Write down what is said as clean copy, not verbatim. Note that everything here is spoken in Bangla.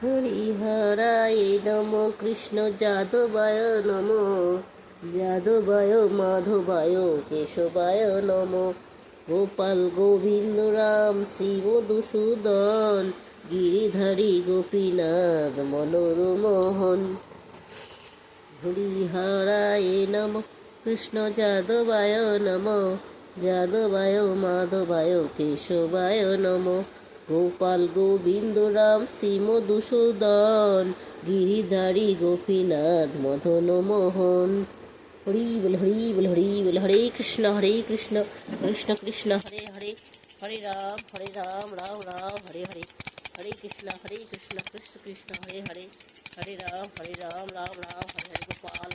হরিহরায় নম কৃষ্ণ যাদবায় নম যাদবায় মাধবায় কেশবায় নম গোপাল গোবিন্দ রাম শিব দুষূদন গিরিধারী গোপীনাথ মনোরমোহন। হরিহরায় নম কৃষ্ণ যাদবায় নম যাদবায় মাধবায় কেশবায় নম গোপাল গোবিন্দ রাম শ্রী মধুসূদন গিরিধারী গোপীনাথ মদন মোহন। হরি বল হরি বল হরি বল হরে কৃষ্ণ কৃষ্ণ কৃষ্ণ হরে হরে হরে রাম রাম রাম হরে হরে হরে কৃষ্ণ কৃষ্ণ কৃষ্ণ হরে হরে হরে রাম রাম রাম হরে হরে গোপাল।